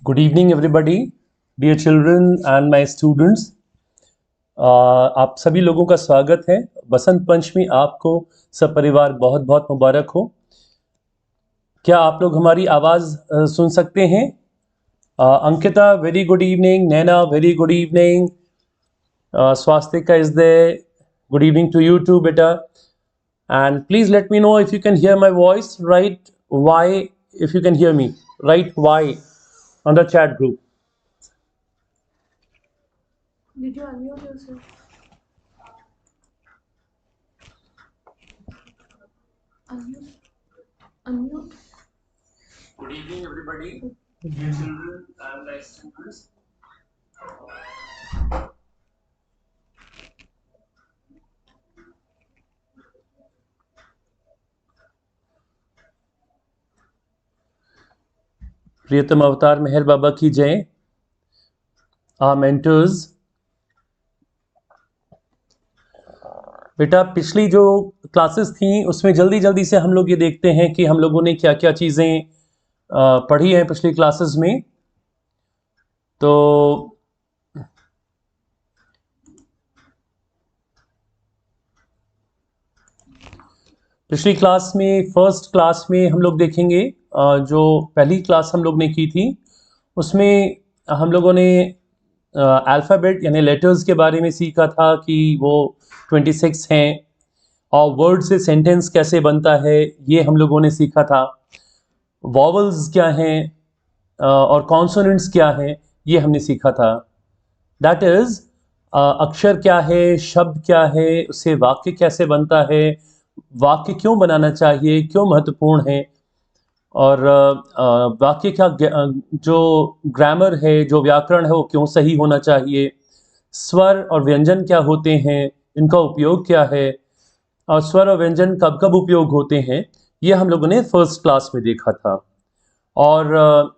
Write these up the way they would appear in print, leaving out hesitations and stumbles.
Good evening, everybody, dear children and my students. आप सभी लोगों का स्वागत है। बसंत पंचमी आपको सब परिवार बहुत बहुत मुबारक हो। क्या आप लोग हमारी आवाज़ सुन सकते हैं? Ankita, very good evening. Naina, very good evening. Swastika is there. Good evening to you too, beta. And please let me know if you can hear my voice. Write Y if you can hear me. Write Y on the chat group. Did you unmute yourself? Unmute. Good evening, everybody. Dear children and my students. प्रियतम अवतार मेहर बाबा की जय। Mentors, बेटा पिछली जो classes थी उसमें जल्दी जल्दी से हम लोग ये देखते हैं कि हम लोगों ने क्या क्या चीज़ें पढ़ी हैं पिछली क्लासेस में। तो पिछली क्लास में फर्स्ट क्लास में हम लोग देखेंगे, जो पहली क्लास हम लोग ने की थी उसमें हम लोगों ने अल्फ़ाबेट यानी लेटर्स के बारे में सीखा था कि वो 26 हैं, और वर्ड से सेंटेंस कैसे बनता है ये हम लोगों ने सीखा था। वॉवल्स क्या हैं और कॉन्सोनेंट्स क्या हैं ये हमने सीखा था। दैट इज़ अक्षर क्या है, शब्द क्या है, उससे वाक्य कैसे बनता है, वाक्य क्यों बनाना चाहिए, क्यों महत्वपूर्ण है, और वाक्य का जो ग्रामर है, जो व्याकरण है वो क्यों सही होना चाहिए, स्वर और व्यंजन क्या होते हैं, इनका उपयोग क्या है, और स्वर और व्यंजन कब कब उपयोग होते हैं, ये हम लोगों ने फर्स्ट क्लास में देखा था। और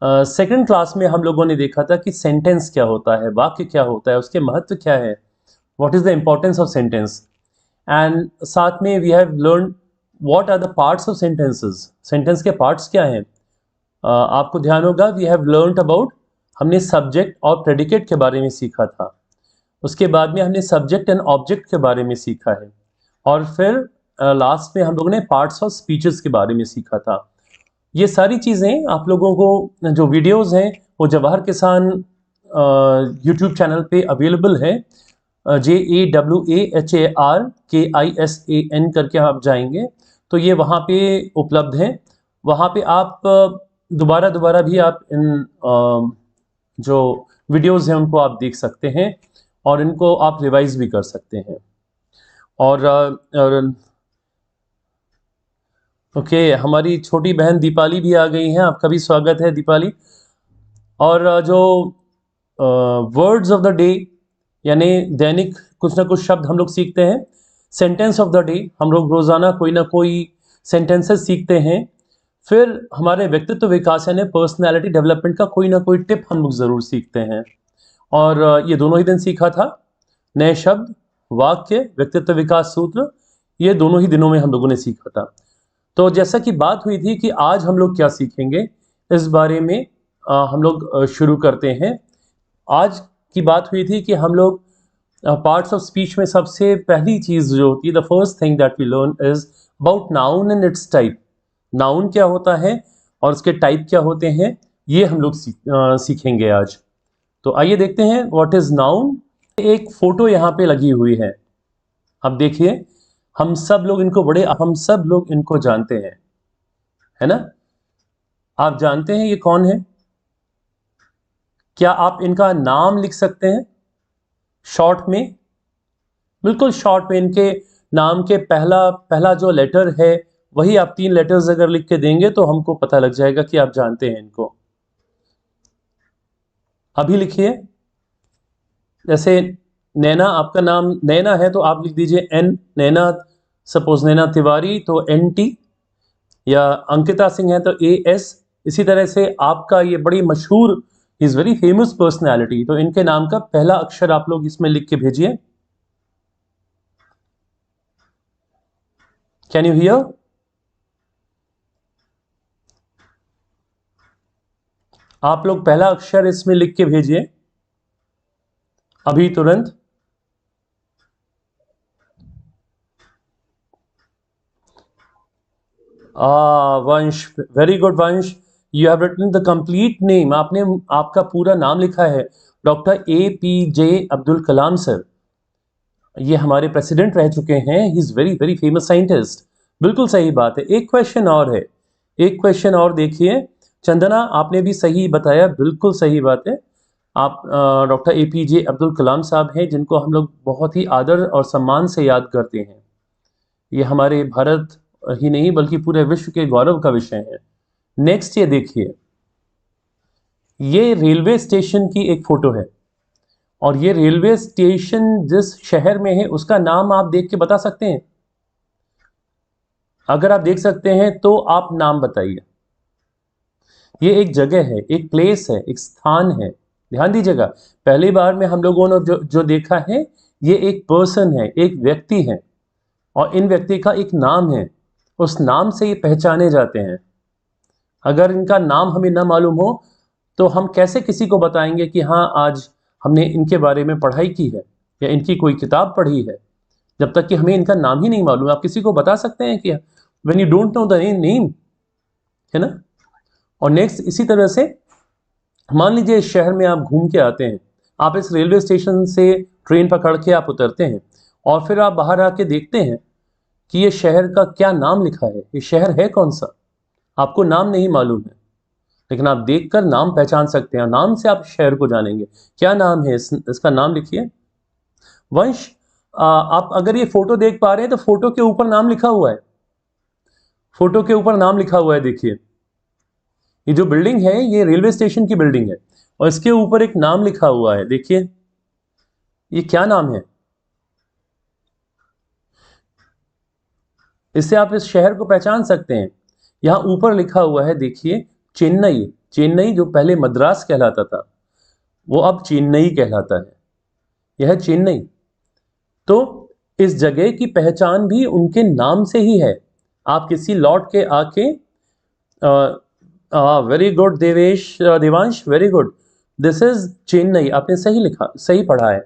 सेकंड क्लास में हम लोगों ने देखा था कि सेंटेंस क्या होता है, वाक्य क्या होता है, उसके महत्व क्या है, what is the importance of sentence. And साथ में we have learn what are the parts of sentences, sentence के पार्ट्स क्या हैं। आपको ध्यान होगा वी हैव लर्नड अबाउट, हमने सब्जेक्ट और प्रेडिकेट के बारे में सीखा था। उसके बाद में हमने सब्जेक्ट एंड ऑब्जेक्ट के बारे में सीखा है, और फिर लास्ट में हम लोगों ने पार्ट्स ऑफ स्पीचेस के बारे में सीखा था। ये सारी चीज़ें आप लोगों को जो वीडियोस हैं वो जवाहर किसान यूट्यूब चैनल पे अवेलेबल है। JAWAHARKISAN करके आप जाएंगे तो ये वहाँ पे उपलब्ध हैं। वहाँ पे आप दोबारा दोबारा भी आप इन जो वीडियोस हैं उनको आप देख सकते हैं, और इनको आप रिवाइज भी कर सकते हैं। और ओके, हमारी छोटी बहन दीपाली भी आ गई हैं, आपका भी स्वागत है दीपाली। और जो वर्ड्स ऑफ द डे यानी दैनिक कुछ ना कुछ शब्द हम लोग सीखते हैं। सेंटेंस ऑफ द डे, हम लोग रोज़ाना कोई ना कोई सेंटेंसेस सीखते हैं। फिर हमारे व्यक्तित्व विकास यानी पर्सनैलिटी डेवलपमेंट का कोई ना कोई टिप हम लोग ज़रूर सीखते हैं, और ये दोनों ही दिन सीखा था। नए शब्द, वाक्य, व्यक्तित्व विकास सूत्र, ये दोनों ही दिनों में हम लोगों ने सीखा था। तो जैसा कि बात हुई थी कि आज हम लोग क्या सीखेंगे, इस बारे में हम लोग शुरू करते हैं। आज की बात हुई थी कि हम लोग पार्ट्स ऑफ स्पीच में सबसे पहली चीज़ जो होती है, the first thing that we learn is about noun and its type. Noun क्या होता है और उसके टाइप क्या होते हैं, ये हम लोग सीखेंगे आज। तो आइए देखते हैं व्हाट इज नाउन। एक फोटो यहाँ पे लगी हुई है, अब देखिए। हम सब लोग इनको जानते हैं, है ना। आप जानते हैं ये कौन है? क्या आप इनका नाम लिख सकते हैं शॉर्ट में? बिल्कुल शॉर्ट में इनके नाम के पहला पहला जो लेटर है वही आप 3 लेटर्स अगर लिख के देंगे तो हमको पता लग जाएगा कि आप जानते हैं इनको। अभी लिखिए, जैसे नैना, आपका नाम नैना है तो आप लिख दीजिए एन, नैना। सपोज नैना तिवारी तो NT, या अंकिता सिंह है तो AS। इसी तरह से आपका ये बड़ी मशहूर, इज वेरी फेमस पर्सनैलिटी, तो इनके नाम का पहला अक्षर आप लोग इसमें लिख के भेजिए। Can you here? आप लोग पहला अक्षर इसमें लिख के भेजिए अभी तुरंत। Vansh, very good Vansh, you have written the complete name. आपने आपका पूरा नाम लिखा है, doctor APJ Abdul Kalam sir. ये हमारे प्रेसिडेंट रह चुके हैं, he is very very famous scientist. बिल्कुल सही बात है। एक क्वेश्चन और है, एक क्वेश्चन और देखिए। चंदना आपने भी सही बताया, बिल्कुल सही बात है। आप डॉक्टर APJ अब्दुल कलाम साहब हैं, जिनको हम लोग बहुत ही आदर और सम्मान से याद करते हैं। ये हमारे भारत ही नहीं बल्कि पूरे विश्व के गौरव का विषय है। नेक्स्ट ये देखिए, ये रेलवे स्टेशन की एक फोटो है, और ये रेलवे स्टेशन जिस शहर में है उसका नाम आप देख के बता सकते हैं? अगर आप देख सकते हैं तो आप नाम बताइए। ये एक जगह है, एक प्लेस है, एक स्थान है। ध्यान दीजिएगा, पहली बार में हम लोगों ने जो देखा है, ये एक पर्सन है, एक व्यक्ति है, और इन व्यक्ति का एक नाम है, उस नाम से ये पहचाने जाते हैं। अगर इनका नाम हमें ना मालूम हो तो हम कैसे किसी को बताएंगे कि हाँ आज हमने इनके बारे में पढ़ाई की है या इनकी कोई किताब पढ़ी है, जब तक कि हमें इनका नाम ही नहीं मालूम। आप किसी को बता सकते हैं कि when you don't know the name, है ना। और नेक्स्ट इसी तरह से मान लीजिए इस शहर में आप घूम के आते हैं, आप इस रेलवे स्टेशन से ट्रेन पकड़ के आप उतरते हैं, और फिर आप बाहर आके देखते हैं कि ये शहर का क्या नाम लिखा है, ये शहर है कौन सा। आपको नाम नहीं मालूम है, लेकिन आप देखकर नाम पहचान सकते हैं, नाम से आप शहर को जानेंगे। क्या नाम है इसका नाम लिखिए। वंश, आप अगर ये फोटो देख पा रहे हैं तो फोटो के ऊपर नाम लिखा हुआ है, फोटो के ऊपर नाम लिखा हुआ है। देखिए ये जो बिल्डिंग है ये रेलवे स्टेशन की बिल्डिंग है, और इसके ऊपर एक नाम लिखा हुआ है। देखिए ये क्या नाम है, इससे आप इस शहर को पहचान सकते हैं। यहां ऊपर लिखा हुआ है, देखिए चेन्नई। चेन्नई जो पहले मद्रास कहलाता था, वो अब चेन्नई कहलाता है। यह चेन्नई। तो इस जगह की पहचान भी उनके नाम से ही है। आप किसी लौट के आके, very good Devesh, Devansh, very good, this is Chennai. आपने सही लिखा, सही पढ़ा है।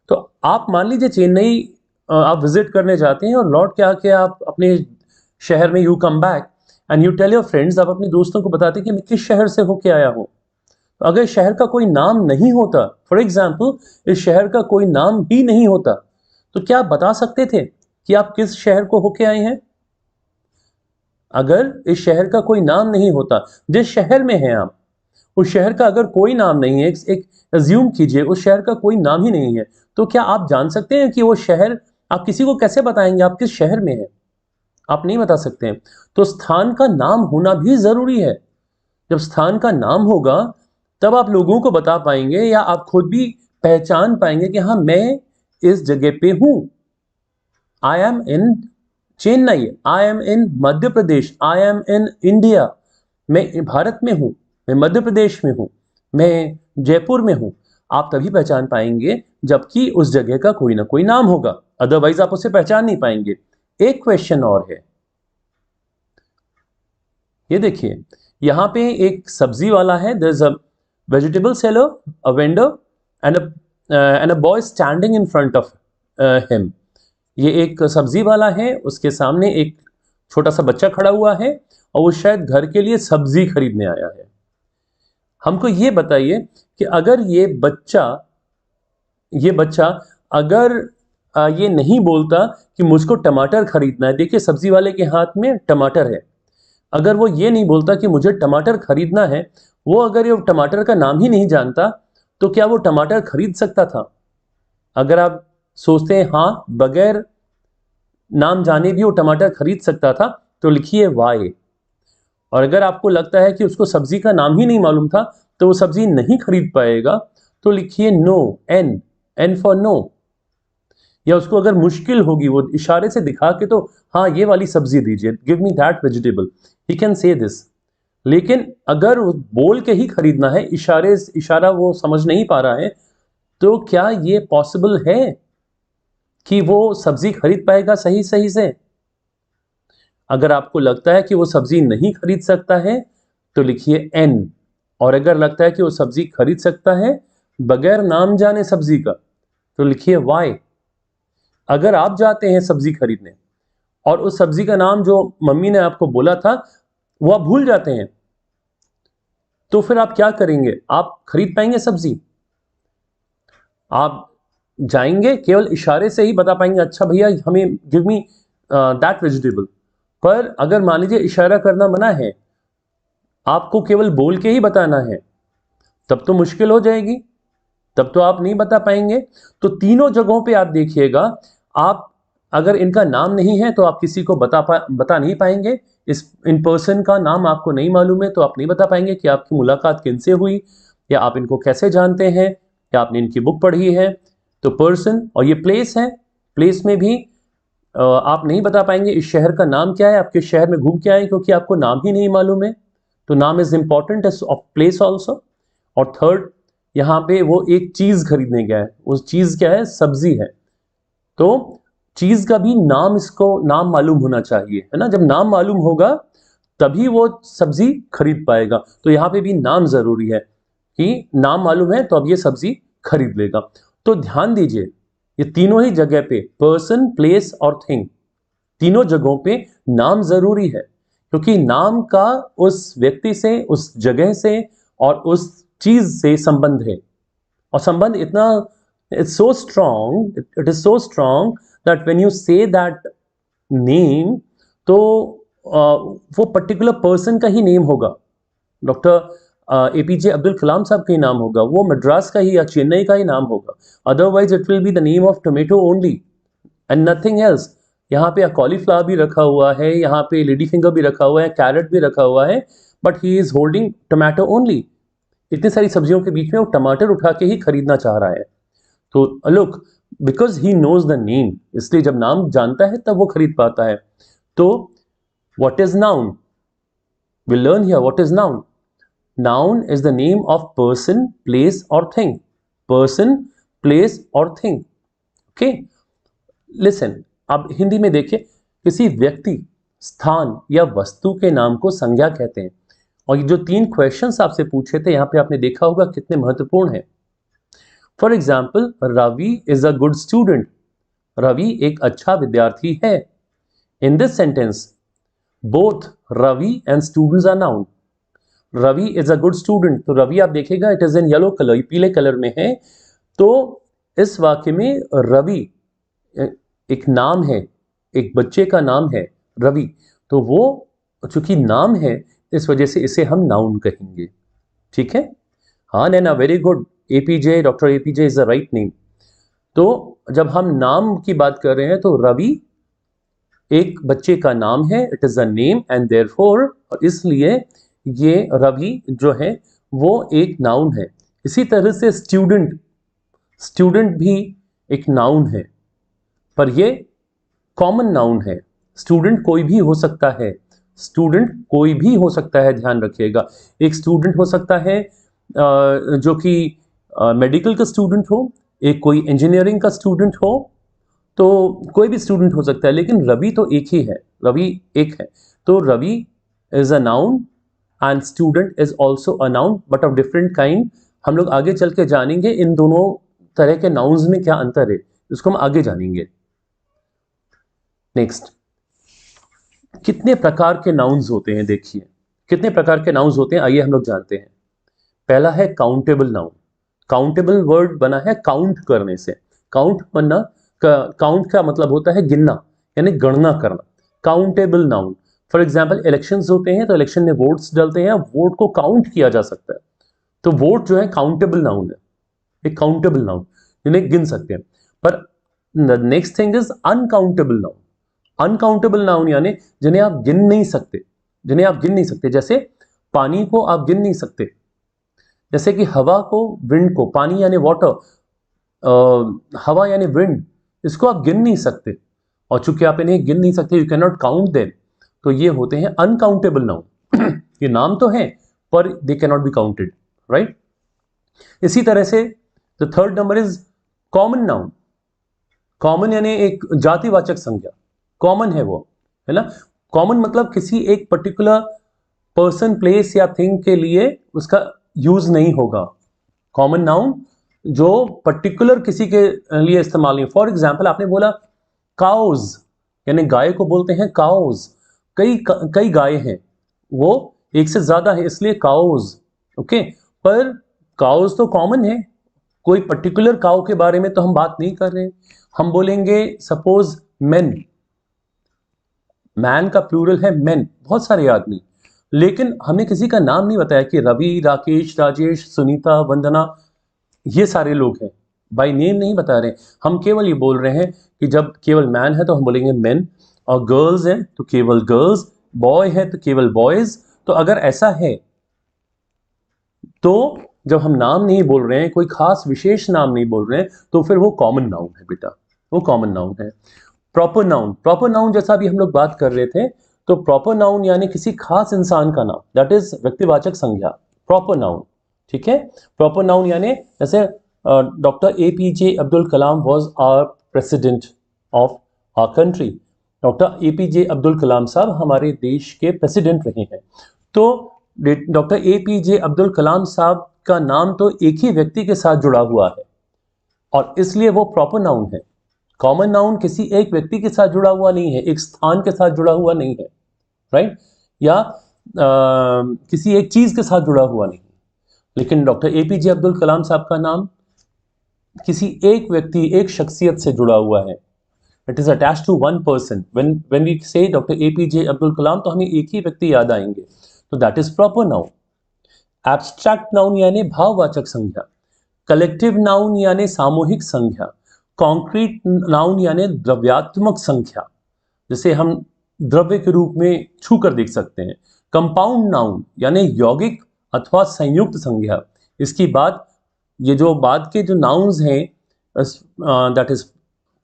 तो आप मान लीजिए चेन्नई आप विजिट करने जाते हैं, और लौट के आके आप अपने शहर में you come back and you tell your friends, आप अपने दोस्तों को बताते हैं कि मैं किस शहर से होके आया हूँ। तो अगर शहर का कोई नाम नहीं होता, फॉर एग्जाम्पल इस शहर का कोई नाम ही नहीं होता, तो क्या आप बता सकते थे कि आप किस शहर को होके आए हैं? अगर इस शहर का कोई नाम नहीं होता, जिस शहर में हैं आप, उस शहर का अगर कोई नाम नहीं है, एक अज्यूम कीजिए उस शहर का कोई नाम ही नहीं है, तो क्या आप जान सकते हैं कि वो शहर, आप किसी को कैसे बताएंगे आप किस शहर में हैं? आप नहीं बता सकते हैं। तो स्थान का नाम होना भी जरूरी है। जब स्थान का नाम होगा तब आप लोगों को बता पाएंगे, या आप खुद भी पहचान पाएंगे कि हाँ मैं इस जगह पे हूं। I am in Chennai, I am in Madhya Pradesh, I am in India. मैं भारत में हूं, मैं मध्य प्रदेश में हूं, मैं जयपुर में हूं। आप तभी पहचान पाएंगे जबकि उस जगह का कोई ना कोई नाम होगा, अदरवाइज आप उसे पहचान नहीं पाएंगे। एक क्वेश्चन और है, ये देखिए यहां पे एक सब्जी वाला है, there is a vegetable seller, a vendor and a boy standing in front of him. ये एक सब्जी वाला है, उसके सामने एक छोटा सा बच्चा खड़ा हुआ है, और वो शायद घर के लिए सब्जी खरीदने आया है। हमको ये बताइए कि अगर ये बच्चा अगर ये नहीं बोलता कि मुझको टमाटर खरीदना है, देखिए सब्जी वाले के हाथ में टमाटर है, अगर वो ये नहीं बोलता कि मुझे टमाटर खरीदना है, वो अगर ये टमाटर का नाम ही नहीं जानता, तो क्या वो टमाटर खरीद सकता था? अगर आप सोचते हैं हाँ बगैर नाम जाने भी वो टमाटर खरीद सकता था, तो लिखिए वाई। और अगर आपको लगता है कि उसको सब्जी का नाम ही नहीं मालूम था तो वो सब्जी नहीं खरीद पाएगा, तो लिखिए no, N, N for no. या उसको अगर मुश्किल होगी, वो इशारे से दिखा के तो हाँ ये वाली सब्जी दीजिए, give me that vegetable, he can say this. लेकिन अगर बोल के ही खरीदना है, इशारा वो समझ नहीं पा रहा है, तो क्या ये पॉसिबल है कि वो सब्जी खरीद पाएगा सही सही से? अगर आपको लगता है कि वो सब्जी नहीं खरीद सकता है, तो लिखिए एन, और अगर लगता है कि वो सब्जी खरीद सकता है बगैर नाम जाने सब्जी का, तो लिखिए वाई। अगर आप जाते हैं सब्जी खरीदने और उस सब्जी का नाम जो मम्मी ने आपको बोला था वो आप भूल जाते हैं, तो फिर आप क्या करेंगे? आप खरीद पाएंगे सब्जी? आप जाएंगे केवल इशारे से ही बता पाएंगे, अच्छा भैया हमें गिव मी दैट वेजिटेबल। पर अगर मान लीजिए इशारा करना मना है, आपको केवल बोल के ही बताना है, तब तो मुश्किल हो जाएगी, तब तो आप नहीं बता पाएंगे। तो तीनों जगहों पे आप देखिएगा, आप अगर इनका नाम नहीं है तो आप किसी को बता नहीं पाएंगे। इस इन पर्सन का नाम आपको नहीं मालूम है तो आप नहीं बता पाएंगे कि आपकी मुलाकात किनसे हुई, या आप इनको कैसे जानते हैं, या आपने इनकी बुक पढ़ी है। तो पर्सन, और ये प्लेस है, प्लेस में भी आप नहीं बता पाएंगे इस शहर का नाम क्या है, आपके शहर में घूम के आए, क्योंकि आपको नाम ही नहीं मालूम है। तो नाम is important as of place also. और थर्ड, यहाँ पे वो एक चीज खरीदने गया है, उस चीज क्या है? सब्जी है। तो चीज का भी नाम, इसको नाम मालूम होना चाहिए, है ना। जब नाम मालूम होगा तभी वो सब्जी खरीद पाएगा। तो यहाँ पे भी नाम जरूरी है कि नाम मालूम है तो अब ये सब्जी खरीद लेगा। तो ध्यान दीजिए, ये तीनों ही जगह पे पर्सन, प्लेस और थिंग, तीनों जगहों पे नाम जरूरी है, क्योंकि नाम का उस व्यक्ति से, उस जगह से और उस चीज से संबंध है। और संबंध इतना, it's so strong, it is so strong that when you say that name, तो वो पर्टिकुलर पर्सन का ही नेम होगा। डॉक्टर एपीजे अब्दुल कलाम साहब का ही नाम होगा, वो मद्रास का ही या चेन्नई का ही नाम होगा। Otherwise it will be the name of tomato only and nothing else. यहाँ पे कॉलीफ्लावर भी रखा हुआ है, यहाँ पे लेडी फिंगर भी रखा हुआ है, कैरेट भी रखा हुआ है, but he is holding tomato only. इतनी सारी सब्जियों के बीच में वो टमाटर उठा के ही खरीदना चाह रहा है। तो look, because he knows the name, इसलिए जब नाम जानता है तब वो खरीद पाता है। तो what is noun? Will learn here what is noun. Noun is the name of person, place और थिंग। पर्सन, प्लेस और थिंग। Okay, listen. अब हिंदी में देखिए, किसी व्यक्ति, स्थान या वस्तु के नाम को संज्ञा कहते हैं। और ये जो 3 क्वेश्चंस आपसे पूछे थे, यहां पे आपने देखा होगा कितने महत्वपूर्ण है। For example, Ravi is a good student. Ravi एक अच्छा विद्यार्थी है। In this sentence both Ravi and students are noun. Ravi is a good student, तो रवि आप देखेगा it is in yellow colour, पीले कलर में है। तो इस वाक्य में रवि एक नाम है, एक बच्चे का नाम है रवि, तो वो चूंकि नाम है इस वजह से इसे हम नाउन कहेंगे। ठीक है, हाँ Naina, very good. APJ, doctor APJ is the right name. तो जब हम नाम की बात कर रहे हैं तो रवि एक बच्चे का नाम है, it is a name and therefore, और इसलिए ये रवि जो है वो एक नाउन है। इसी तरह से स्टूडेंट, स्टूडेंट भी एक नाउन है, पर ये कॉमन नाउन है। स्टूडेंट कोई भी हो सकता है, स्टूडेंट कोई भी हो सकता है, ध्यान रखिएगा। एक स्टूडेंट हो सकता है जो कि मेडिकल का स्टूडेंट हो, एक कोई इंजीनियरिंग का स्टूडेंट हो, तो कोई भी स्टूडेंट हो सकता है, लेकिन रवि तो एक ही है, रवि एक है। तो Ravi is a noun and student is also a noun but of different kind. हम लोग आगे चल के जानेंगे इन दोनों तरह के नाउन्स में क्या अंतर है, इसको हम आगे जानेंगे। नेक्स्ट, कितने प्रकार के नाउन्स होते हैं? देखिए कितने प्रकार के नाउन्स होते हैं, आइए हम लोग जानते हैं। पहला है काउंटेबल नाउन। काउंटेबल वर्ड बना है काउंट करने से। काउंट बनना, काउंट का मतलब होता है गिनना, यानी गणना करना। Countable noun, for example elections होते हैं तो इलेक्शन में वोट्स डलते हैं, वोट को काउंट किया जा सकता है, तो वोट जो है काउंटेबल नाउन है, एक काउंटेबल नाउन, जिन्हें गिन सकते हैं। पर next thing is uncountable noun. Uncountable noun यानी जिन्हें आप गिन नहीं सकते, जिन्हें आप गिन नहीं सकते। जैसे पानी को आप गिन नहीं सकते, जैसे कि हवा को, विंड को, पानी यानी वाटर, हवा यानी विंड, इसको आप गिन नहीं सकते। और चूंकि आप इन्हें गिन नहीं सकते, you can not count them, तो ये होते हैं अनकाउंटेबल नाउन। ये नाम तो है पर they can not be counted, right. इसी तरह से the third number is common noun. Common यानी एक जातिवाचक संज्ञा, कॉमन है वो, है ना। कॉमन मतलब किसी एक पर्टिकुलर पर्सन, प्लेस या थिंग के लिए उसका यूज नहीं होगा। कॉमन नाउन जो पर्टिकुलर किसी के लिए इस्तेमाल नहीं। फॉर एग्जाम्पल आपने बोला काउज, यानी गाय को बोलते हैं काउज। कई गाय हैं, वो एक से ज्यादा है, इसलिए काउज। ओके, पर काउज तो कॉमन है, कोई पर्टिकुलर काउ के बारे में तो हम बात नहीं कर रहे। हम बोलेंगे सपोज मेन, मैन का प्लूरल है मेन, बहुत सारे आदमी, लेकिन हमने किसी का नाम नहीं बताया कि रवि, राकेश, राजेश, सुनीता, वंदना, ये सारे लोग हैं। बाय नेम नहीं बता रहे, हम केवल ये बोल रहे हैं कि जब केवल मैन है तो हम बोलेंगे मेन, और गर्ल्स हैं तो केवल गर्ल्स, बॉय है तो केवल बॉयज। तो अगर ऐसा है तो जब हम नाम नहीं बोल रहे हैं, कोई खास विशेष नाम नहीं बोल रहे हैं, तो फिर वो कॉमन नाउन है बेटा, वो कॉमन नाउन है। प्रॉपर नाउन, प्रॉपर नाउन जैसा भी हम लोग बात कर रहे थे, तो प्रॉपर नाउन यानी किसी खास इंसान का नाम, दैट इज व्यक्तिवाचक संज्ञा, प्रॉपर नाउन। ठीक है, प्रॉपर नाउन यानी जैसे doctor APJ Abdul Kalam was our president of our country. Doctor APJ Abdul Kalam साहब हमारे देश के प्रेसिडेंट रहे हैं। तो डॉक्टर APJ अब्दुल कलाम साहब का नाम तो एक ही व्यक्ति के साथ जुड़ा हुआ है, और इसलिए वो प्रॉपर नाउन है। कॉमन नाउन किसी एक व्यक्ति के साथ जुड़ा हुआ नहीं है, एक स्थान के साथ जुड़ा हुआ नहीं है, राइट, या किसी एक चीज के साथ जुड़ा हुआ नहीं। लेकिन डॉक्टर APJ अब्दुल कलाम साहब का नाम किसी एक व्यक्ति, एक शख्सियत से जुड़ा हुआ है। It is attached to one person. When we say doctor APJ Abdul Kalam, तो हमें एक ही व्यक्ति याद आएंगे, तो that is proper noun. Abstract noun यानी भाववाचक संज्ञा, कलेक्टिव नाउन यानी सामूहिक संज्ञा, कॉन्क्रीट नाउन यानी द्रव्यात्मक संख्या, जिसे हम द्रव्य के रूप में छू कर देख सकते हैं। कंपाउंड नाउन यानी यौगिक अथवा संयुक्त संज्ञा। इसकी बात, ये जो बाद के जो नाउन्स हैं, that is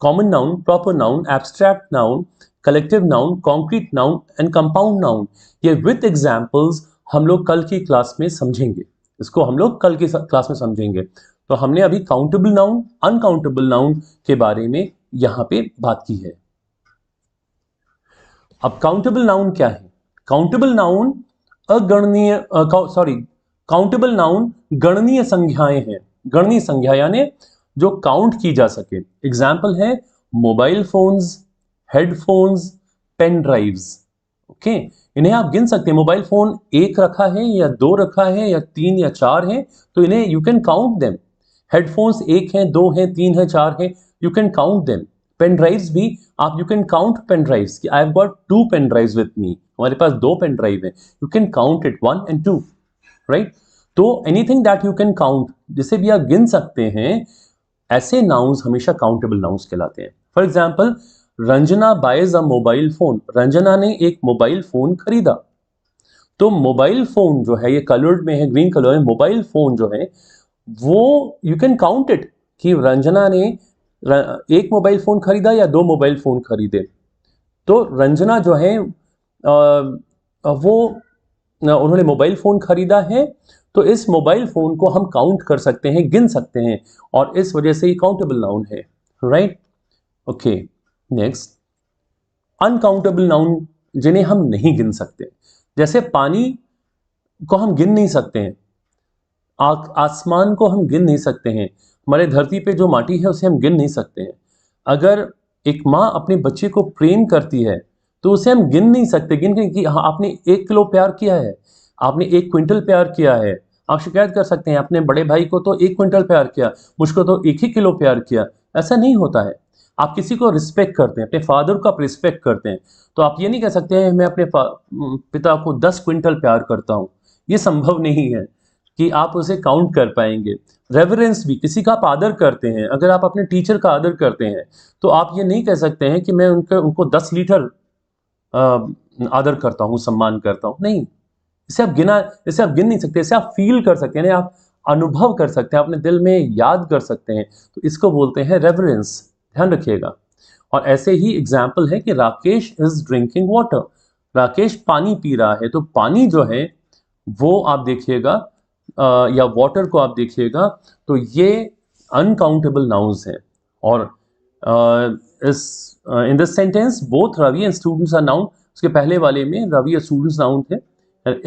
common noun, proper noun, abstract noun, collective noun, concrete noun and compound noun, ये विद एग्जाम्पल्स हम लोग कल की क्लास में समझेंगे। इसको हम लोग कल की क्लास में समझेंगे। तो हमने अभी काउंटेबल नाउन, अनकाउंटेबल नाउन के बारे में यहां पे बात की है। अब काउंटेबल नाउन क्या है? काउंटेबल नाउन अगणनीय, काउंटेबल नाउन गणनीय संख्याएं हैं। गणनीय संख्या यानी जो काउंट की जा सके। एग्जाम्पल है mobile phones, headphones, pen drives. Okay, इन्हें आप गिन सकते हैं। मोबाइल फोन एक रखा है या दो रखा है या तीन या चार है, तो इन्हें you can count them. Headphones एक हैं, दो हैं, तीन हैं, चार हैं, you can count them. Pen drives भी आप, you can count pen drives कि I have got 2 pen drives with me, हमारे पास 2 पेन ड्राइव हैं, you can count it 1 and 2, right. तो anything that you can count, जिसे भी आप गिन सकते हैं, ऐसे नाउन्स हमेशा काउंटेबल नाउन्स कहलाते हैं। For example, Ranjana buys a mobile phone, Ranjana ने एक मोबाइल फोन खरीदा। तो मोबाइल फोन जो है, ये कलर्ड में है, ग्रीन कलर में, मोबाइल फोन जो है वो यू कैन काउंट इट कि रंजना ने एक मोबाइल फोन खरीदा या 2 मोबाइल फोन खरीदे। तो रंजना जो है वो उन्होंने मोबाइल फोन खरीदा है, तो इस मोबाइल फोन को हम काउंट कर सकते हैं, गिन सकते हैं, और इस वजह से ये काउंटेबल नाउन है, right. Okay, next, uncountable noun जिन्हें हम नहीं गिन सकते। जैसे पानी को हम गिन नहीं सकते हैं, आसमान को हम गिन नहीं सकते हैं, हमारे धरती पे जो माटी है उसे हम गिन नहीं सकते हैं। अगर एक माँ अपने बच्चे को प्रेम करती है तो उसे हम गिन नहीं सकते। गिन कि हाँ, आपने 1 किलो प्यार किया है, आपने 1 क्विंटल प्यार किया है। आप शिकायत कर सकते हैं, अपने बड़े भाई को तो 1 क्विंटल प्यार किया, मुझको तो 1 ही किलो प्यार किया। ऐसा नहीं होता है। आप किसी को रिस्पेक्ट करते हैं, अपने फादर को आप रिस्पेक्ट करते हैं, तो आप ये नहीं कह सकते हैं मैं अपने पिता को 10 क्विंटल प्यार करता हूँ। ये संभव नहीं है कि आप उसे काउंट कर पाएंगे। रेवरेंस भी, किसी का आप आदर करते हैं, अगर आप अपने टीचर का आदर करते हैं तो आप ये नहीं कह सकते हैं कि मैं उनको 10 लीटर आदर करता हूँ, सम्मान करता हूँ। नहीं, इसे आप गिन नहीं सकते, इसे आप फील कर सकते हैं, आप अनुभव कर सकते हैं, अपने दिल में याद कर सकते हैं, तो इसको बोलते हैं रेवरेंस। ध्यान रखिएगा। और ऐसे ही एग्जाम्पल है कि Rakesh is drinking water, Rakesh पानी पी रहा है। तो पानी जो है वो आप देखिएगा, या वाटर को आप देखिएगा, तो ये अनकाउंटेबल नाउन्स हैं। और इस in this sentence both Ravi and students are noun. उसके पहले वाले में रवि और स्टूडेंट्स नाउन थे,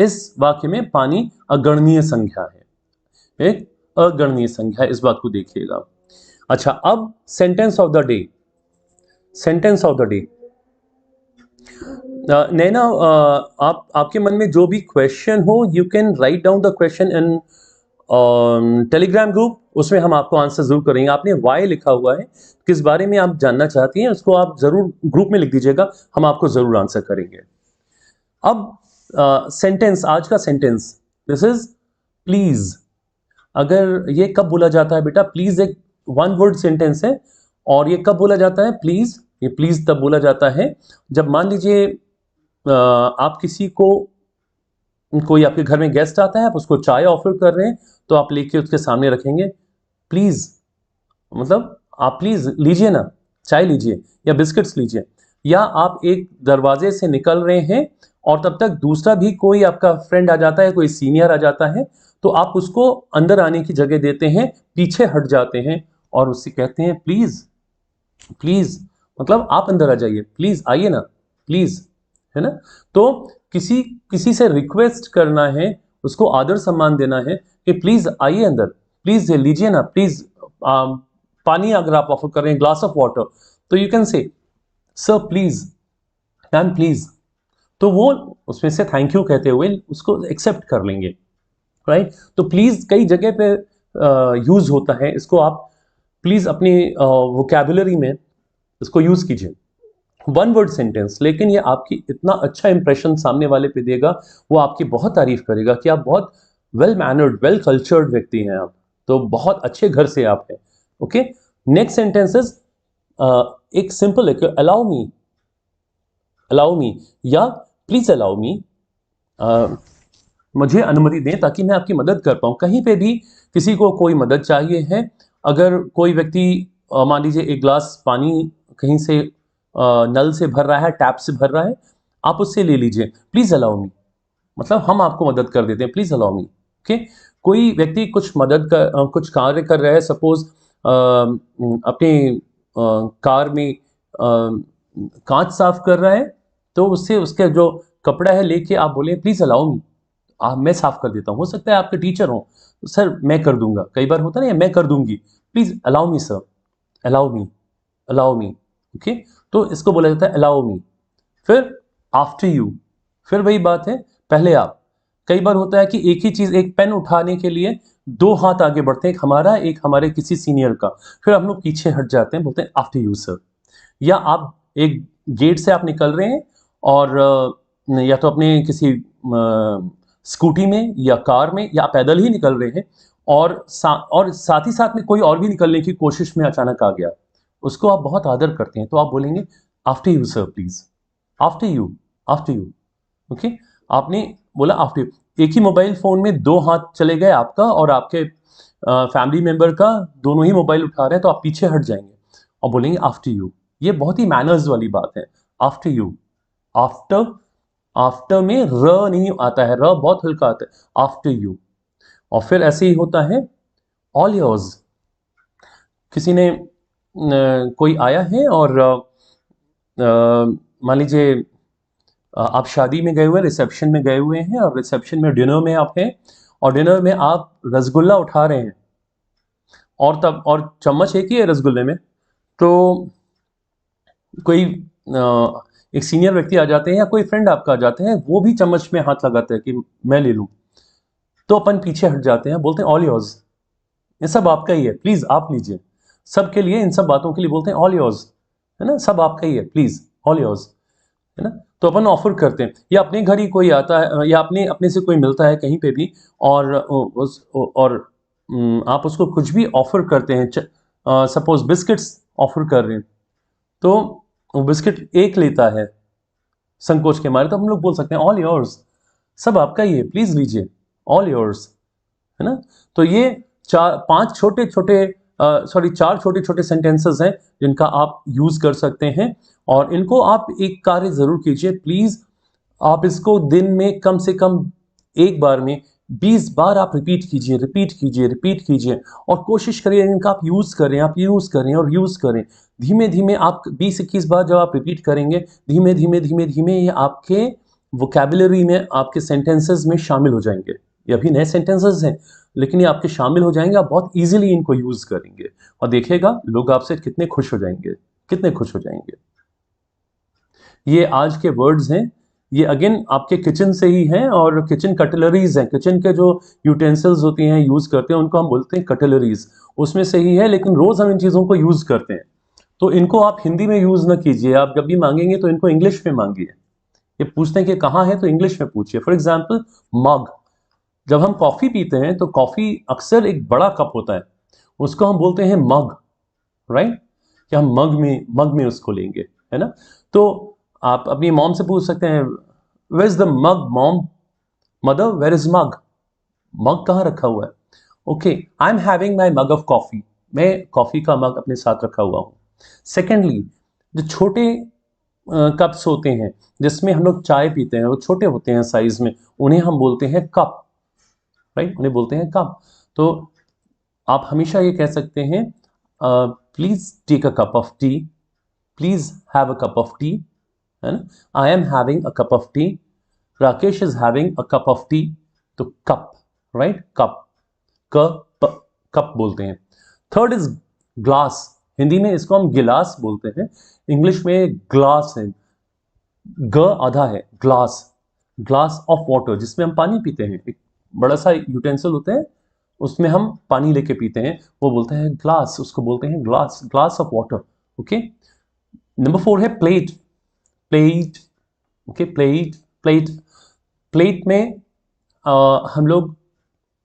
इस वाक्य में पानी अगणनीय संख्या है। एक अगणनीय संख्या है, इस बात को देखिएगा। अच्छा, अब sentence of the day. Sentence of the day, Naina, आपके मन में जो भी क्वेश्चन हो, you can write down the question in Telegram group, उसमें हम आपको आंसर जरूर करेंगे। आपने वाई लिखा हुआ है, किस बारे में आप जानना चाहती हैं उसको आप जरूर ग्रुप में लिख दीजिएगा, हम आपको जरूर आंसर करेंगे। अब सेंटेंस, आज का सेंटेंस, दिस इज प्लीज। अगर ये कब बोला जाता है बेटा? प्लीज एक वन वर्ड सेंटेंस है, और ये कब बोला जाता है प्लीज? ये प्लीज तब बोला जाता है जब मान लीजिए आप किसी को, कोई आपके घर में गेस्ट आता है, आप उसको चाय ऑफर कर रहे हैं, तो आप लेके उसके सामने रखेंगे प्लीज, मतलब आप प्लीज लीजिए ना, चाय लीजिए या बिस्किट्स लीजिए। या आप एक दरवाजे से निकल रहे हैं और तब तक दूसरा भी कोई आपका फ्रेंड आ जाता है, कोई सीनियर आ जाता है, तो आप उसको अंदर आने की जगह देते हैं, पीछे हट जाते हैं और उससे कहते हैं प्लीज। प्लीज मतलब आप अंदर आ जाइए, प्लीज आइए ना, प्लीज, है ना। तो किसी किसी से रिक्वेस्ट करना है, उसको आदर सम्मान देना है कि प्लीज आइए अंदर, प्लीज लीजिए ना, प्लीज पानी अगर आप ऑफर कर रहे हैं, ग्लास ऑफ वाटर, तो you can say sir please, ma'am please, तो वो उसमें से थैंक यू कहते हुए उसको एक्सेप्ट कर लेंगे, राइट। तो प्लीज कई जगह पे यूज होता है, इसको आप प्लीज अपनी वोकैबुलरी में इसको यूज कीजिए। वन वर्ड सेंटेंस, लेकिन ये आपकी इतना अच्छा इंप्रेशन सामने वाले पे देगा, वो आपकी बहुत तारीफ करेगा कि आप बहुत वेल मैनर्ड, वेल कल्चर्ड व्यक्ति हैं आप, तो बहुत अच्छे घर से आप हैं। ओके, नेक्स्ट सेंटेंसेस, एक सिंपल है, अलाउ मी, अलाउ मी, या प्लीज अलाउ मी, मुझे अनुमति दें ताकि मैं आपकी मदद कर पाऊँ। कहीं पे भी किसी को कोई मदद चाहिए है, अगर कोई व्यक्ति मान लीजिए एक ग्लास पानी कहीं से नल से भर रहा है, टैप से भर रहा है, आप उससे ले लीजिए, प्लीज अलाउ मी, मतलब हम आपको मदद कर देते हैं, प्लीज अलाउ मी। ओके, कोई व्यक्ति कुछ मदद कर, कुछ कार्य कर रहा है, सपोज अपनी कार में कांच साफ कर रहा है, तो उससे उसके जो कपड़ा है लेके आप बोले प्लीज अलाउ मी, मैं साफ कर देता हूँ। हो सकता है आपके टीचर हो, सर मैं कर दूंगा, कई बार होता है ना, मैं कर दूंगी, please allow me sir, allow me, allow me. Okay, तो इसको बोला जाता है अलाउ मी। फिर आफ्टर यू, फिर वही बात है, पहले आप। कई बार होता है कि एक ही चीज, एक पेन उठाने के लिए दो हाथ आगे बढ़ते हैं, एक हमारा एक हमारे किसी सीनियर का, फिर हम लोग पीछे हट जाते हैं, बोलते हैं आफ्टर यू सर। या आप एक गेट से आप निकल रहे हैं और या तो अपने किसी स्कूटी में या कार में या पैदल ही निकल रहे हैं, और साथ ही साथ में कोई और भी निकलने की कोशिश में अचानक आ गया, उसको आप बहुत आदर करते हैं, तो आप बोलेंगे after you sir please, after you, after you. Okay, आपने बोला आफ्टर यू, एक ही मोबाइल फोन में दो हाथ चले गए, आपका और आपके फैमिली मेंबर का, दोनों ही मोबाइल उठा रहे हैं, तो आप पीछे हट जाएंगे और बोलेंगे आफ्टर यू। ये बहुत ही मैनर्स वाली बात है, आफ्टर यू। आफ्टर, आफ्टर में र नहीं आता है, र बहुत हल्का आता है, आफ्टर यू। और फिर ऐसे ही होता है ऑल योर्स। किसी ने कोई आया है और मान लीजिए आप शादी में गए हुए, रिसेप्शन में गए हुए हैं, और रिसेप्शन में डिनर में आप हैं, और डिनर में आप रसगुल्ला उठा रहे हैं, और तब और चम्मच एक ही है रसगुल्ले में, तो कोई एक सीनियर व्यक्ति आ जाते हैं या कोई फ्रेंड आपका आ जाते हैं, वो भी चम्मच में हाथ लगाते हैं कि मैं ले लूं, तो अपन पीछे हट जाते हैं, बोलते हैं ऑल योर्स, ये सब आपका ही है, प्लीज आप लीजिए। सबके लिए, इन सब बातों के लिए बोलते हैं ऑल योर्स, है ना, सब आपका ही है, प्लीज ऑल योर्स, है ना। तो अपन ऑफर करते हैं, या अपने घर ही कोई आता है, या अपने अपने से कोई मिलता है कहीं पे भी, और आप उसको कुछ भी ऑफर करते हैं, सपोज बिस्किट्स ऑफर कर रहे हैं, तो वो बिस्किट एक लेता है संकोच के मारे, तो हम लोग बोल सकते हैं ऑल योर्स, सब आपका ही है, प्लीज लीजिए, ऑल योर्स, है ना। तो ये चार छोटे छोटे सेंटेंसेस हैं जिनका आप यूज कर सकते हैं, और इनको आप एक कार्य जरूर कीजिए प्लीज, आप इसको दिन में कम से कम एक बार में 20 बार आप रिपीट कीजिए, रिपीट कीजिए, रिपीट कीजिए, और कोशिश करिए इनका आप यूज करें, आप यूज करें और यूज करें। धीमे धीमे आप 20-21 बार जब आप रिपीट करेंगे, धीमे धीमे धीमे धीमे ये आपके वोकैबुलरी में, आपके सेंटेंसेस में शामिल हो जाएंगे। ये अभी नए सेंटेंसेस हैं, लेकिन ये आपके शामिल हो जाएंगे, आप बहुत इजीली इनको यूज करेंगे और देखिएगा लोग आपसे कितने खुश हो जाएंगे, कितने खुश हो जाएंगे। ये आज के वर्ड्स हैं, ये अगेन आपके किचन से ही हैं और किचन कटलरीज हैं, किचन के जो यूटेंसिल्स होती हैं यूज करते हैं उनको हम बोलते हैं कटलरीज, उसमें से ही है, लेकिन रोज हम इन चीजों को यूज करते हैं। तो इनको आप हिंदी में यूज ना कीजिए, आप जब भी मांगेंगे तो इनको इंग्लिश में मांगिए। ये पूछते हैं कि कहाँ है तो इंग्लिश में पूछिए। फॉर एग्जाम्पल मग, जब हम कॉफी पीते हैं तो कॉफी अक्सर एक बड़ा कप होता है, उसको हम बोलते हैं मग, राइट, कि हम मग में उसको लेंगे, है ना। तो आप अपनी मॉम से पूछ सकते हैं, where is the mug mom, mother where is mug, mug कहाँ रखा हुआ है। Okay, I am having my mug of coffee, मैं कॉफी का मग अपने साथ रखा हुआ हूँ। सेकेंडली, जो छोटे कप्स होते हैं जिसमें हम लोग चाय पीते हैं, वो छोटे होते हैं साइज में, उन्हें हम बोलते हैं कप, राइट, उन्हें बोलते हैं कप। तो आप हमेशा ये कह सकते हैं, please take a cup of tea, please have a cup of tea, है ना। I am having a cup of tea, Rakesh is having a cup of tea. तो cup, right, cup, cup, cup बोलते हैं। थर्ड इज ग्लास, हिंदी में इसको हम गिलास बोलते हैं, इंग्लिश में ग्लास है, ग आधा है, ग्लास, ग्लास ऑफ वाटर, जिसमें हम पानी पीते हैं, एक बड़ा सा यूटेंसिल होता है उसमें हम पानी लेके पीते हैं, वो बोलते हैं ग्लास, उसको बोलते हैं glass, glass of water. Okay, number 4 है plate, plate, okay, plate, plate, plate में हम लोग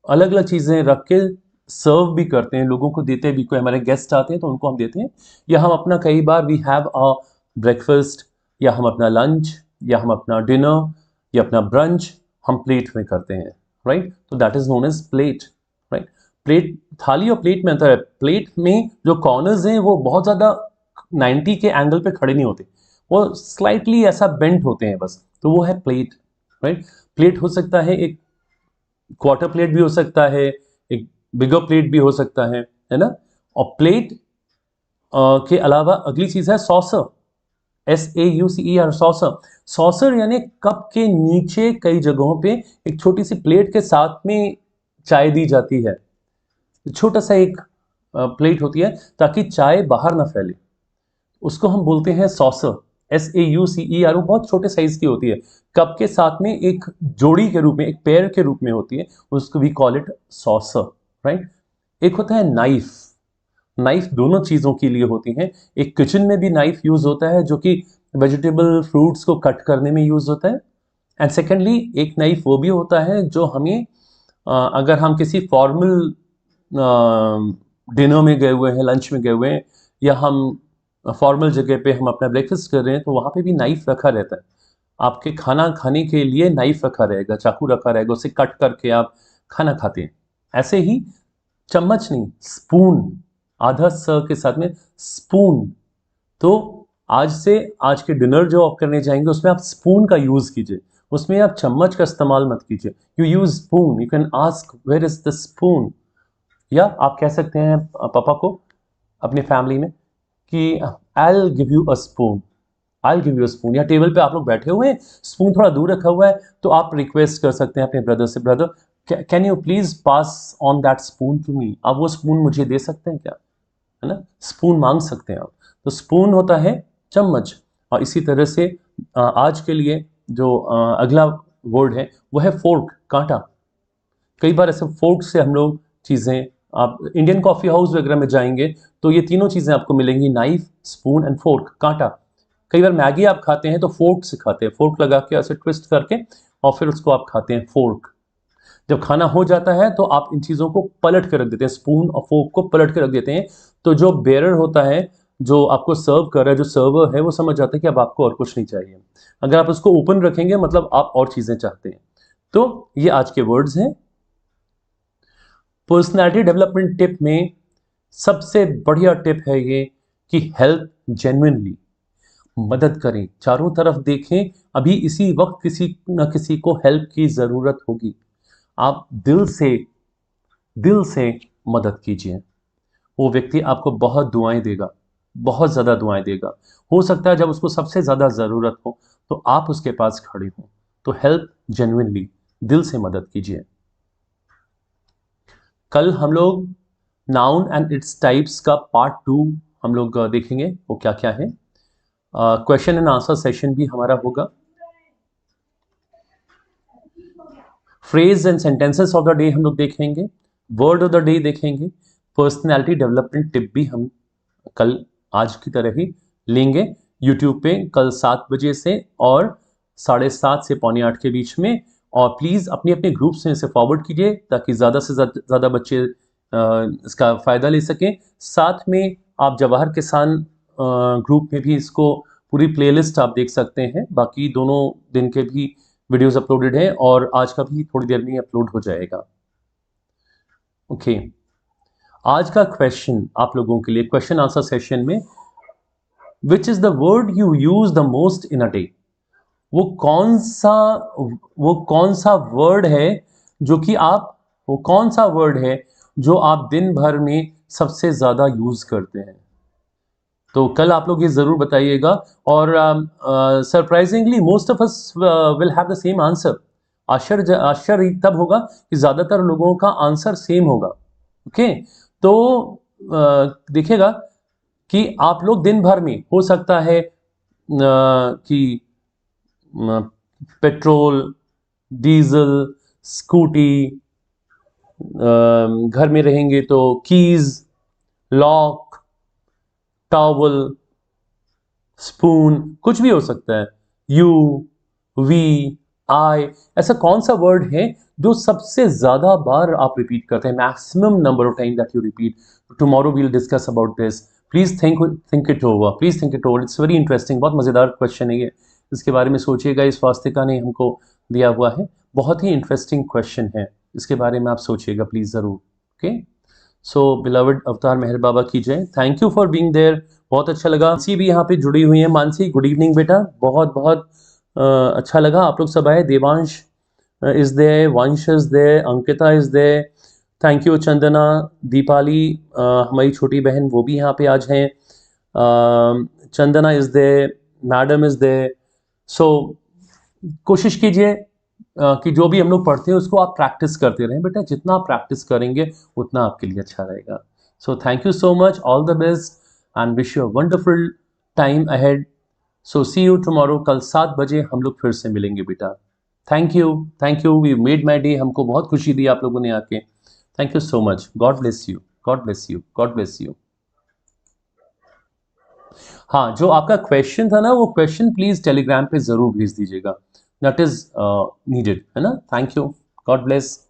अलग अलग चीजें रख के सर्व भी करते हैं, लोगों को देते भी, कोई हमारे गेस्ट आते हैं तो उनको हम देते हैं, या हम अपना कई बार वी हैव अ ब्रेकफास्ट, या हम अपना लंच, या हम अपना डिनर, या अपना ब्रंच हम प्लेट में करते हैं, राइट। तो that is known as plate, right. Plate, थाली और प्लेट में अंतर है, प्लेट में जो कॉर्नर्स हैं वो बहुत ज़्यादा 90 के एंगल पे खड़े नहीं होते, वो स्लाइटली ऐसा बेंट होते हैं बस, तो वो है प्लेट, राइट। प्लेट हो सकता है एक क्वार्टर प्लेट भी हो सकता है, एक बिगर प्लेट भी हो सकता है ना। और प्लेट के अलावा अगली चीज है सॉसर, SAUCER, सॉसर, सॉसर यानी कप के नीचे कई जगहों पे एक छोटी सी प्लेट के साथ में चाय दी जाती है, छोटा सा एक प्लेट होती है ताकि चाय बाहर ना फैले, उसको हम बोलते हैं सॉसर, SAUCER, वो बहुत छोटे साइज की होती है, कप के साथ में एक जोड़ी के रूप में, एक पेयर के रूप में होती है, उसको we call it saucer, right. एक होता है नाइफ, नाइफ दोनों चीज़ों के लिए होती हैं, एक किचन में भी नाइफ यूज होता है जो कि वेजिटेबल फ्रूट्स को कट करने में यूज होता है, एंड सेकेंडली एक नाइफ वो भी होता है जो हमें अगर हम किसी फॉर्मल डिनर में गए हुए हैं, लंच में गए हुए हैं, या हम फॉर्मल जगह पे हम अपना ब्रेकफास्ट कर रहे हैं, तो वहाँ पे भी नाइफ रखा रहता है, आपके खाना खाने के लिए नाइफ रखा रहेगा, चाकू रखा रहेगा, उसे कट करके आप खाना खाते हैं। ऐसे ही चम्मच नहीं, स्पून, आधा स के साथ में स्पून। तो आज से आज के डिनर जो आप करने जाएंगे उसमें आप स्पून का यूज कीजिए, उसमें आप चम्मच का इस्तेमाल मत कीजिए, you use spoon, you can ask where is the spoon. या आप कह सकते हैं पापा को अपनी फैमिली में कि I will give you a spoon, I will give you a spoon, या टेबल पे आप लोग बैठे हुए हैं, स्पून थोड़ा दूर रखा हुआ है, तो आप रिक्वेस्ट कर सकते हैं अपने ब्रदर से, brother can you please pass on that spoon to me, आप वो स्पून मुझे दे सकते हैं क्या, है ना, स्पून मांग सकते हैं आप। तो स्पून होता है चम्मच। और इसी तरह से आज के लिए जो अगला वर्ड है वो है फोर्क, कांटा। कई बार ऐसे फोर्क से हम लोग चीज़ें, आप इंडियन कॉफ़ी हाउस वगैरह में जाएंगे तो ये तीनों चीज़ें आपको मिलेंगी, नाइफ, स्पून एंड फोर्क, कांटा। कई बार मैगी आप खाते हैं तो फोर्क से खाते हैं, फोर्क लगा के ऐसे ट्विस्ट करके और फिर उसको आप खाते हैं, फोर्क। जब खाना हो जाता है तो आप इन चीज़ों को पलट के रख देते हैं, स्पून और फोर्क को पलट के रख देते हैं, तो जो बेरर होता है, जो आपको सर्व कर रहा है, जो सर्वर है, वो समझ जाता है कि अब आपको और कुछ नहीं चाहिए। अगर आप उसको ओपन रखेंगे मतलब आप और चीज़ें चाहते हैं। तो ये आज के वर्ड्स हैं। पर्सनैलिटी डेवलपमेंट टिप में सबसे बढ़िया टिप है ये कि हेल्प जेन्युइनली, मदद करें, चारों तरफ देखें, अभी इसी वक्त किसी न किसी को हेल्प की ज़रूरत होगी, आप दिल से मदद कीजिए, वो व्यक्ति आपको बहुत दुआएं देगा, बहुत ज़्यादा दुआएं देगा। हो सकता है जब उसको सबसे ज़्यादा ज़रूरत हो तो आप उसके पास खड़े हों। तो हेल्प जेन्युइनली, दिल से मदद कीजिए। कल हम लोग नाउन एंड इट्स टाइप्स का पार्ट 2 हम लोग देखेंगे वो क्या क्या है। क्वेश्चन एंड आंसर सेशन भी हमारा होगा। Phrase and sentences of the day हम लोग देखेंगे, वर्ड ऑफ द डे देखेंगे, पर्सनैलिटी डेवलपमेंट टिप भी हम कल आज की तरह ही लेंगे यूट्यूब पे कल 7 बजे से और 7:30 से 7:45 के बीच में। और प्लीज़ अपने अपने ग्रुप्स में इसे फॉरवर्ड कीजिए ताकि ज़्यादा से ज़्यादा बच्चे इसका फ़ायदा ले सकें। साथ में आप जवाहर किसान ग्रुप में भी इसको पूरी प्लेलिस्ट आप देख सकते हैं। बाकी दोनों दिन के भी वीडियोस अपलोडेड हैं और आज का भी थोड़ी देर में अपलोड हो जाएगा। ओके, आज का क्वेश्चन आप लोगों के लिए क्वेश्चन आंसर सेशन में, which is the word you use the most in a day. वो कौन सा वर्ड है जो कि आप, वो कौन सा वर्ड है जो आप दिन भर में सबसे ज्यादा यूज करते हैं। तो कल आप लोग ये जरूर बताइएगा। और surprisingly most of us will have the same answer. आश्चर्य तब होगा कि ज्यादातर लोगों का आंसर सेम होगा। ओके, तो देखिएगा कि आप लोग दिन भर में हो सकता है कि पेट्रोल, डीजल, स्कूटी, घर में रहेंगे तो कीज, लॉक, टॉवल, स्पून, कुछ भी हो सकता है। यू, वी, आई, ऐसा कौन सा वर्ड है जो सबसे ज्यादा बार आप रिपीट करते हैं, maximum number of time that you repeat. Tomorrow we will discuss about this. Please think it over, please think it over. It's very interesting, बहुत मजेदार क्वेश्चन है ये। इसके बारे में सोचिएगा, इस वास्तिका ने हमको दिया हुआ है, बहुत ही इंटरेस्टिंग क्वेश्चन है। इसके बारे में आप सोचिएगा प्लीज जरूर। ओके, सो बिलवड अवतार मेहर बाबा की जय। Thank you for being there, बहुत अच्छा लगा। मानसी भी यहाँ पे जुड़ी हुई है। मानसी, गुड इवनिंग बेटा, बहुत बहुत अच्छा लगा आप लोग सब आए। Devansh is there, Vansh is there, Ankita is there, thank you. Chandana, Deepali हमारी छोटी बहन वो भी यहाँ पे आज हैं। Chandana is there, madam is there. So कोशिश कीजिए कि जो भी हम लोग पढ़ते हैं उसको आप प्रैक्टिस करते रहें बेटा। जितना आप प्रैक्टिस करेंगे उतना आपके लिए अच्छा रहेगा। So thank you so much, all the best and wish you a wonderful time ahead. So see you tomorrow, कल 7 बजे हम लोग फिर से मिलेंगे बेटा। Thank you, we made my day. हमको बहुत खुशी दी आप लोगों ने आके। Thank you so much, God bless you, God bless you, God bless you. हाँ, जो आपका क्वेश्चन था ना, वो क्वेश्चन प्लीज टेलीग्राम पे जरूर भेज दीजिएगा, दैट इज नीडेड, है ना। Thank you, God bless.